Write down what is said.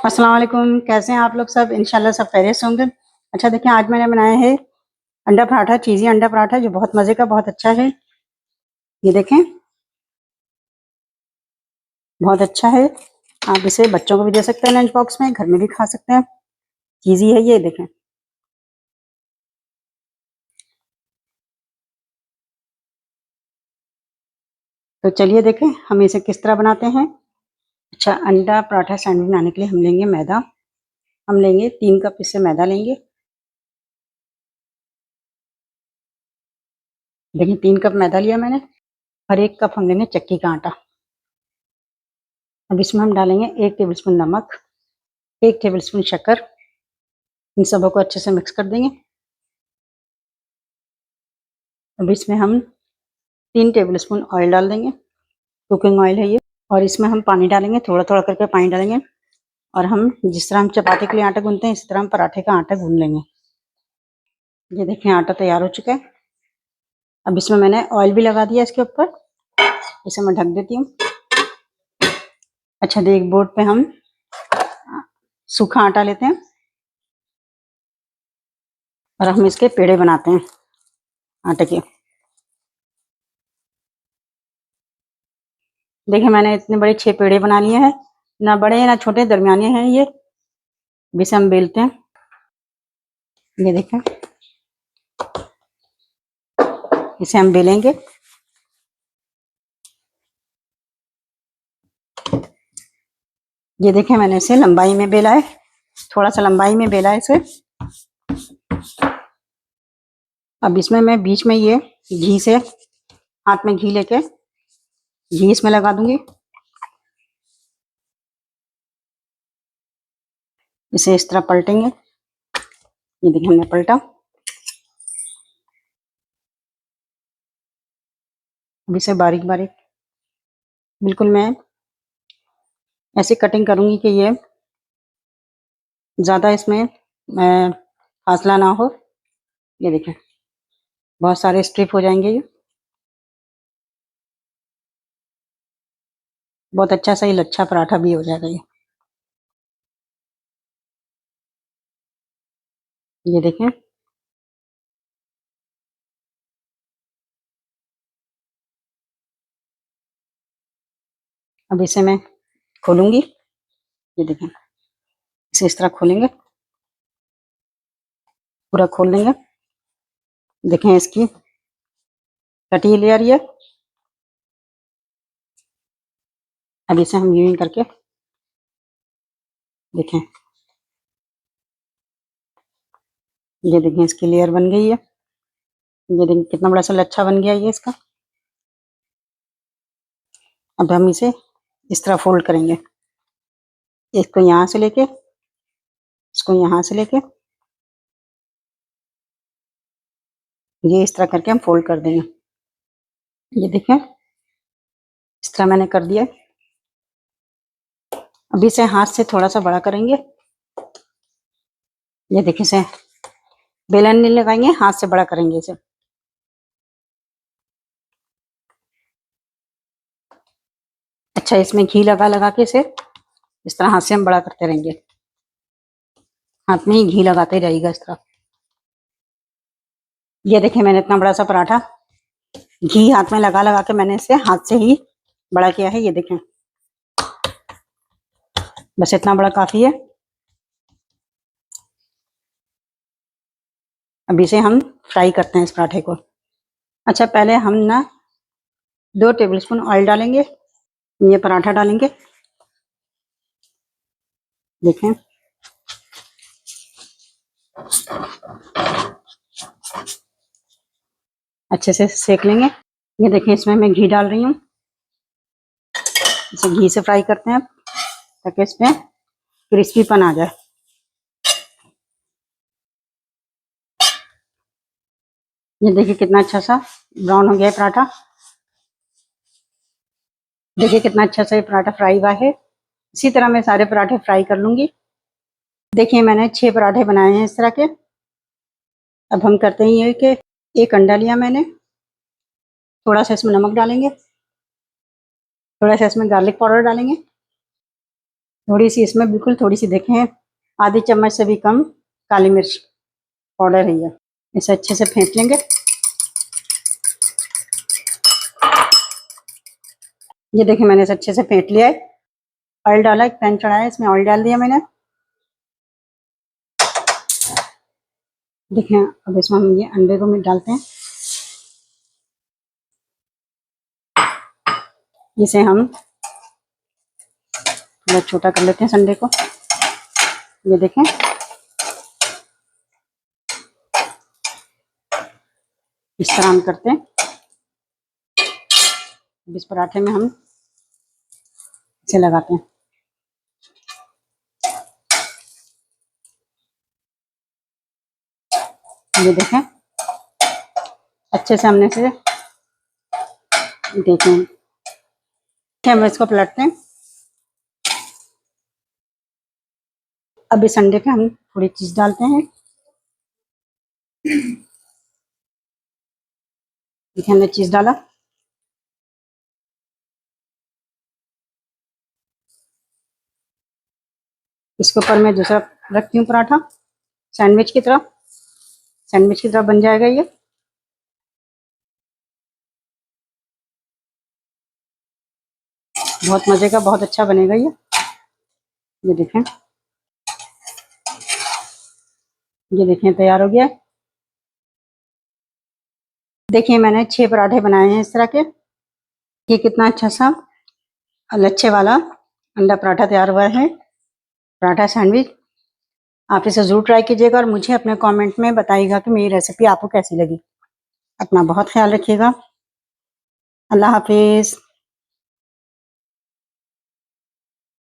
अस्सलाम वालेकुम, कैसे हैं आप लोग सब? इंशाल्लाह सब खैरियत से होंगे। अच्छा देखिए, आज मैंने बनाया है अंडा पराठा, चीज़ी अंडा पराठा जो बहुत मज़े का, बहुत अच्छा है। ये देखें, बहुत अच्छा है। आप इसे बच्चों को भी दे सकते हैं लंच बॉक्स में, घर में भी खा सकते हैं। चीज़ी है ये देखें। तो चलिए देखें हम इसे किस तरह बनाते हैं। अच्छा, अंडा पराठा सैंडविच बनाने के लिए हम लेंगे मैदा। हम लेंगे 3 कप इससे मैदा लेंगे। देखिए 3 कप मैदा लिया मैंने और 1 कप हम लेंगे चक्की का आटा। अब इसमें हम डालेंगे 1 टेबलस्पून नमक, 1 टेबलस्पून शक्कर। इन सबों को अच्छे से मिक्स कर देंगे। अब इसमें हम 3 टेबलस्पून ऑयल डाल देंगे। कुकिंग ऑयल है ये। और इसमें हम पानी डालेंगे, थोड़ा थोड़ा करके पानी डालेंगे। और हम जिस तरह हम चपाती के लिए आटा गूंथते हैं इसी तरह हम पराठे का आटा गूंथ लेंगे। ये देखें आटा तैयार हो चुका है। अब इसमें मैंने ऑयल भी लगा दिया इसके ऊपर। इसे मैं ढक देती हूँ। अच्छा, एक बोर्ड पे हम सूखा आटा लेते हैं और हम इसके पेड़े बनाते हैं आटे के। देखिए मैंने इतने बड़े 6 पेड़े बना लिए हैं, ना बड़े ना छोटे, दरमियाने हैं ये। इसे हम बेलते हैं। ये देखें, इसे हम बेलेंगे। ये देखें मैंने इसे लंबाई में बेला है, थोड़ा सा लंबाई में बेला है इसे। अब इसमें मैं बीच में ये घी से, हाथ में घी लेके घी इसमें लगा दूंगी। इसे इस तरह पलटेंगे। ये देखिए हमने पलटा। अब इसे बारीक बारीक बिल्कुल मैं ऐसे कटिंग करूंगी कि ये ज़्यादा इसमें फासला ना हो। ये देखें बहुत सारे स्ट्रिप हो जाएंगे। ये बहुत अच्छा सा ही लच्छा पराठा भी हो जाएगा ये देखें। अब इसे मैं खोलूंगी। ये देखें, इसे इस तरह खोलेंगे, पूरा खोल लेंगे। देखें इसकी कटी लेयर ये। अब इसे हम यूं करके देखें। ये देखें इसकी लेयर बन गई है। ये देखें कितना बड़ा सा लच्छा बन गया ये इसका। अब हम इसे इस तरह फोल्ड करेंगे, इसको यहाँ से लेके, इसको यहाँ से लेके, ये इस तरह करके हम फोल्ड कर देंगे। ये देखें इस तरह मैंने कर दिया। अभी इसे हाथ से थोड़ा सा बड़ा करेंगे। ये देखिए इसे बेलन नहीं लगाएंगे, हाथ से बड़ा करेंगे इसे। अच्छा, इसमें घी लगा लगा के इसे इस तरह हाथ से हम बड़ा करते रहेंगे। हाथ में ही घी लगाते ही रहेगा इस तरह। ये देखिए मैंने इतना बड़ा सा पराठा घी हाथ में लगा लगा के मैंने इसे हाथ से ही बड़ा किया है। ये देखें बस इतना बड़ा काफी है। अब इसे हम फ्राई करते हैं इस पराठे को। अच्छा, पहले हम ना 2 टेबलस्पून ऑयल डालेंगे। ये पराठा डालेंगे। देखें अच्छे से सेक लेंगे। ये देखें इसमें मैं घी डाल रही हूँ। इसे घी से फ्राई करते हैं ताकि इसमें क्रिस्पीपन आ जाए। ये देखिए कितना अच्छा सा ब्राउन हो गया है पराठा। देखिए कितना अच्छा सा ये पराठा फ्राई हुआ है। इसी तरह मैं सारे पराठे फ्राई कर लूंगी। देखिए मैंने 6 पराठे बनाए हैं इस तरह के। अब हम करते हैं ये कि 1 अंडा लिया मैंने, थोड़ा सा इसमें नमक डालेंगे, थोड़ा सा इसमें गार्लिक पाउडर डालेंगे, थोड़ी सी इसमें बिल्कुल थोड़ी सी देखें, आधी चम्मच से भी कम काली मिर्च पाउडर है ये। इसे अच्छे से फेंट लेंगे। ये देखिए मैंने इसे अच्छे से फेंट लिया है। ऑयल डाला, एक पैन चढ़ाया, इसमें ऑयल डाल दिया मैंने। देखिए अब इसमें हम ये अंडे को डालते हैं। इसे हम थोड़ा छोटा कर लेते हैं अंडे को। ये देखें, इस तरह हम करते हैं। इस पराठे में हम इसे लगाते हैं। ये देखें अच्छे से हमने इसे देखें। हम इसको पलटते हैं। अब इस अंडे पे हम थोड़ी चीज डालते हैं। देखिए हमने चीज डाला। इसके ऊपर मैं दूसरा रखती हूँ पराठा, सैंडविच की तरह। सैंडविच की तरह बन जाएगा ये। बहुत मजे का, बहुत अच्छा बनेगा ये। देखें, ये देखें तैयार हो गया। देखिए मैंने 6 पराठे बनाए हैं इस तरह के। ये कितना अच्छा सा लच्छे वाला अंडा पराठा तैयार हुआ है, पराठा सैंडविच। आप इसे जरूर ट्राई कीजिएगा और मुझे अपने कमेंट में बताइएगा कि मेरी रेसिपी आपको कैसी लगी। अपना बहुत ख्याल रखिएगा। अल्लाह हाफिज।